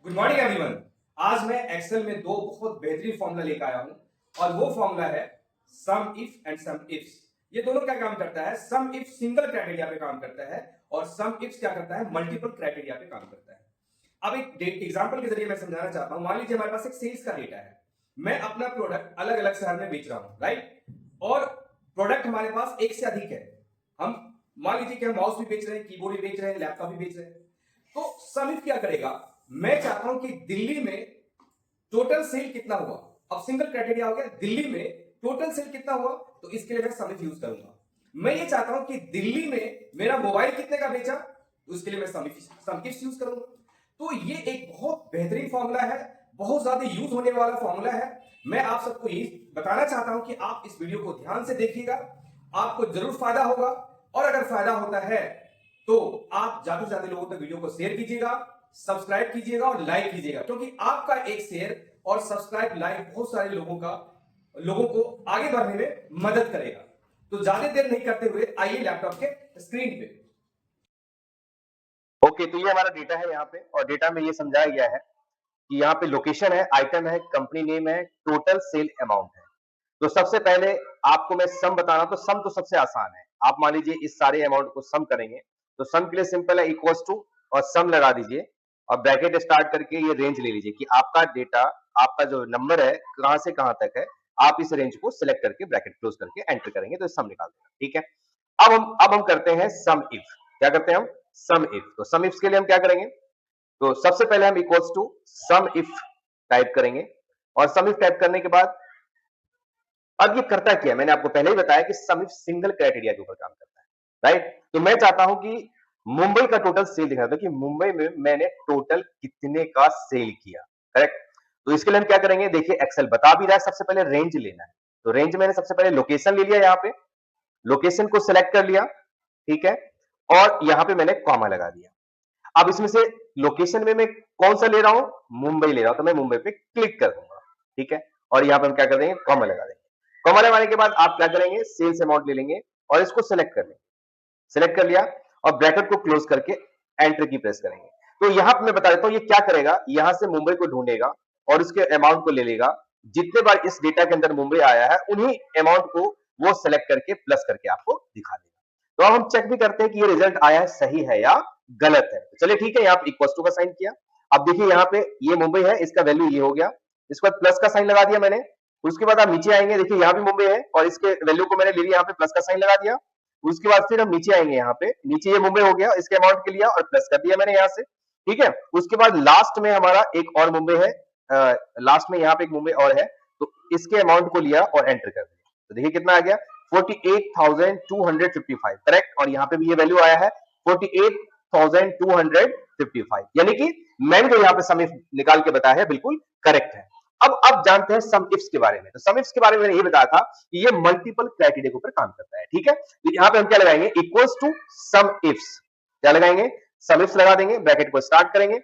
Good morning everyone. आज मैं Excel में दो बहुत बेहतरीन फॉर्मूला लेकर आया हूं और वो फॉर्मूला है सम इफ एंड सम इफ्स। ये दोनों क्या काम करता है? सम इफ सिंगल क्राइटेरिया पे काम करता है और सम इफ्स क्या करता है? मल्टीपल क्राइटेरिया पे काम करता है। अब एक एग्जांपल के जरिए मैं समझाना चाहता हूं। मान लीजिए हमारे पास एक सेल्स का डेटा है, मैं अपना प्रोडक्ट अलग अलग शहर में बेच रहा हूं, राइट? और प्रोडक्ट हमारे पास एक से अधिक है। हम मान लीजिए कि हम माउस भी बेच रहे हैं, कीबोर्ड भी बेच रहे हैं, लैपटॉप भी बेच रहे हैं। तो सम इफ क्या करेगा? मैं चाहता हूं कि दिल्ली में टोटल सेल कितना हुआ। अब सिंगल क्राइटेरिया हो गया, दिल्ली में टोटल सेल कितना हुआ, तो इसके लिए मैं सम इफ यूज करूंगा। मैं ये चाहता हूं कि दिल्ली में मेरा मोबाइल कितने का बेचा, तो इसके लिए मैं सम इफ यूज करूंगा। तो ये एक बहुत बेहतरीन फॉर्मूला है, बहुत ज्यादा यूज होने वाला फॉर्मूला है। मैं आप सबको ये बताना चाहता हूं कि आप इस वीडियो को ध्यान से देखिएगा, आपको जरूर फायदा होगा। और अगर फायदा होता है तो आप ज्यादा से ज्यादा लोगों तक वीडियो को शेयर कीजिएगा, सब्सक्राइब कीजिएगा और लाइक कीजिएगा, क्योंकि आपका एक शेयर और सब्सक्राइब लाइक बहुत सारे लोगों को आगे बढ़ने में मदद करेगा। तो ज्यादा देर नहीं करते हुए आइए लैपटॉप के स्क्रीन पे। ओके, तो ये हमारा डेटा है यहाँ पे और डेटा में ये समझाया गया है कि यहाँ पे लोकेशन है, आइटम है, कंपनी नेम है, टोटल सेल अमाउंट है। तो सबसे पहले आपको मैं सम बताना, तो सम तो सबसे आसान है। आप मान लीजिए इस सारे अमाउंट को सम करेंगे, तो सम के लिए सिंपल है, इक्वल्स टू और सम लगा दीजिए और ब्रैकेट स्टार्ट करके ये रेंज ले लीजिए कि आपका डेटा, आपका जो नंबर है कहां से कहां तक है। आप इस रेंज को सिलेक्ट करके ब्रैकेट क्लोज करके एंटर करेंगे तो सम निकाल देगा। ठीक है, अब हम करते हैं सम इफ। क्या करते हैं हम? सम इफ। तो सम इफ के लिए हम क्या करेंगे? तो सबसे पहले हम इक्वल्स टू सम इफ टाइप करेंगे और सम इफ टाइप करने के बाद अब ये करता क्या है, मैंने आपको पहले ही बताया कि सम इफ सिंगल क्राइटेरिया के ऊपर काम करता है, राइट? तो मैं चाहता हूं कि मुंबई का टोटल सेल दिखा था कि मुंबई में मैंने टोटल कितने का सेल किया, करेक्ट? तो इसके लिए हम क्या करेंगे? देखिए एक्सेल बता भी रहा है, सबसे पहले रेंज लेना है। तो रेंज मैंने सबसे पहले लोकेशन ले लिया, यहाँ पे लोकेशन को सिलेक्ट कर लिया, ठीक है, और यहाँ पे मैंने कॉमा लगा दिया। अब इसमें से लोकेशन में मैं कौन सा ले रहा हूं? मुंबई ले रहा हूं, तो मैं मुंबई पे क्लिक कर दूंगा, ठीक है। और यहां पे हम क्या कर देंगे? कॉमा लगा देंगे। कॉमा लगाने के बाद आप क्या करेंगे? सेल्स अमाउंट ले लेंगे और इसको सिलेक्ट कर लेंगे। सिलेक्ट कर लिया और ब्रैकेट को क्लोज करके एंटर की प्रेस करेंगे। तो यहां पे मैं बता देता हूं ये क्या करेगा, यहां से मुंबई को ढूंढेगा और उसके अमाउंट को ले लेगा। जितने बार इस डेटा के अंदर मुंबई आया है उन्हीं अमाउंट को वो सिलेक्ट करके प्लस करके आपको दिखा देगा। तो अब हम चेक भी करते हैं कि ये रिजल्ट आया है सही है या गलत है। तो चलिए ठीक है, यहाँ पे इक्वल टू का साइन किया। अब देखिए यहाँ पे ये मुंबई है, इसका वैल्यू ये हो गया। इसके बाद प्लस का साइन लगा दिया मैंने। उसके बाद आप नीचे आएंगे, देखिए यहाँ भी मुंबई है और इसके वैल्यू को मैंने ले लिया, यहाँ पे प्लस का साइन लगा दिया। उसके बाद फिर हम नीचे आएंगे, यहाँ पे नीचे ये मुंबई हो गया, इसके अमाउंट के लिया और प्लस कर दिया मैंने यहाँ से, ठीक है। उसके बाद लास्ट में हमारा एक और मुंबई है, लास्ट में यहाँ पे एक मुंबई और है, तो इसके अमाउंट को लिया और एंटर कर दिया। तो देखिए कितना आ गया? 48,255, करेक्ट। और यहाँ पे भी ये वैल्यू आया है 48,255, यानी कि मैंने जो यहाँ पे सम इफ निकाल के बताया है बिल्कुल करेक्ट है। अब जानते हैं सम इफ्स के बारे में। तो सम इफ्स के बारे में मैंने ये बताया था कि ये मल्टीपल क्राइटेरिया के ऊपर काम करता है, ठीक है। तो यहाँ पे हम क्या लगाएंगे? Equals to sum ifs. क्या लगाएंगे? सम इफ्स लगा देंगे, ब्रैकेट को स्टार्ट करेंगे।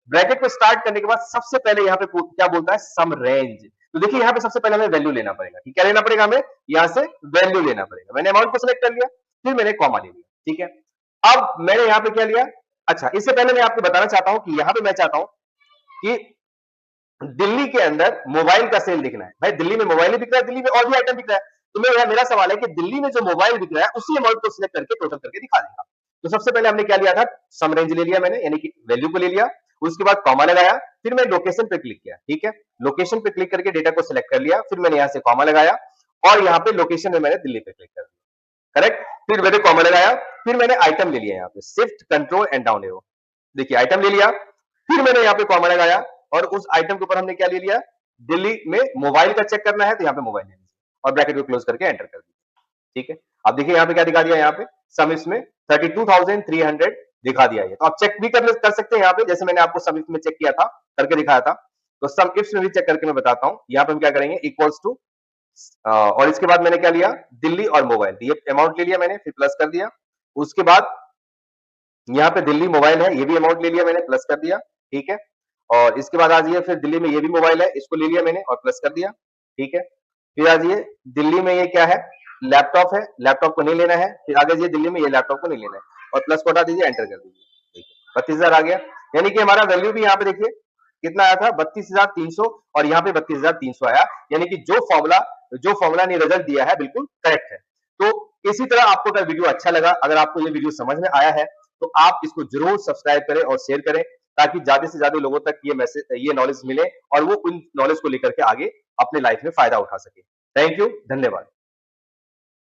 ब्रैकेट को स्टार्ट करने के बाद सबसे पहले यहाँ पे क्या बोलता है? सम रेंज। तो देखिए यहाँ पे सबसे पहले हमें वैल्यू लेना पड़ेगा, ठीक, क्या लेना पड़ेगा? हमें यहाँ से वैल्यू लेना पड़ेगा। मैंने अमाउंट को सिलेक्ट कर लिया, फिर मैंने कॉमा ले लिया, ठीक है। अब मैंने यहाँ पे क्या लिया? अच्छा, इससे पहले मैं आपको बताना चाहता हूं कि यहाँ पे मैं चाहता हूं कि दिल्ली के अंदर मोबाइल का सेल दिखना है। भाई दिल्ली में मोबाइल ही बिक रहा है, दिल्ली में और भी आइटम बिक रहा है। तो मेरा सवाल है कि दिल्ली में जो मोबाइल बिक रहा है उसी अमाउंट को सिलेक्ट करके टोटल करके दिखा देगा। तो सबसे पहले हमने क्या लिया था? सम रेंज ले लिया मैंने, यानी कि वैल्यू को ले लिया। उसके बाद कॉमा लगाया, फिर मैं लोकेशन पे क्लिक किया, ठीक है। लोकेशन पे क्लिक करके डेटा को सिलेक्ट कर लिया, फिर मैंने यहाँ से कॉमा लगाया और यहाँ पे लोकेशन में मैंने दिल्ली पे क्लिक कर दिया, करेक्ट। फिर मैंने कॉमा लगाया, फिर मैंने आइटम ले लिया, यहाँ पे shift control and down arrow, देखिए आइटम ले लिया। फिर मैंने यहाँ पे कॉमा लगाया और उस आइटम के ऊपर हमने क्या ले लिया? दिल्ली में मोबाइल का चेक करना है, तो यहाँ पे मोबाइल ले लीजिए और ब्रैकेट को क्लोज करके एंटर कर दीजिए, ठीक है। अब देखिए यहाँ पे क्या दिखा दिया? यहाँ पे सम इसमें 32,300 दिखा दिया है। तो आप चेक भी कर सकते हैं यहाँ पे, जैसे मैंने आपको सम में चेक किया था, करके दिखाया था। तो सम इफ्स में भी चेक करके मैं बताता हूँ। यहाँ पे हम क्या करेंगे? इक्वल्स टू और इसके बाद मैंने क्या लिया? दिल्ली और मोबाइल, ये अमाउंट ले लिया मैंने, फिर प्लस कर दिया। उसके बाद यहाँ पे दिल्ली मोबाइल है, ये भी अमाउंट ले लिया मैंने, प्लस कर दिया, ठीक है। और इसके बाद आ जाइए, फिर दिल्ली में ये भी मोबाइल है, इसको ले लिया मैंने और प्लस कर दिया, ठीक है। फिर आ जाइए दिल्ली में ये क्या है? लैपटॉप है, लैपटॉप को नहीं लेना है। फिर आगे जाइए दिल्ली में ये लैपटॉप को नहीं लेना है और प्लस को हटा दीजिए, एंटर कर दीजिए, ठीक है। 32,000 आ गया, यानी कि हमारा वैल्यू भी यहाँ पे देखिए कितना आया था 32,300 और यहाँ पे 32,300 आया, यानी कि जो फॉर्मूला ने रिजल्ट दिया है बिल्कुल करेक्ट है। तो इसी तरह आपको अगर वीडियो अच्छा लगा, अगर आपको ये वीडियो समझ में आया है तो आप इसको जरूर सब्सक्राइब करें और शेयर करें, ताकि ज्यादा से ज्यादा लोगों तक ये नॉलेज मिले और वो उन नॉलेज को लेकर के आगे अपने लाइफ में फायदा उठा सके। थैंक यू, धन्यवाद।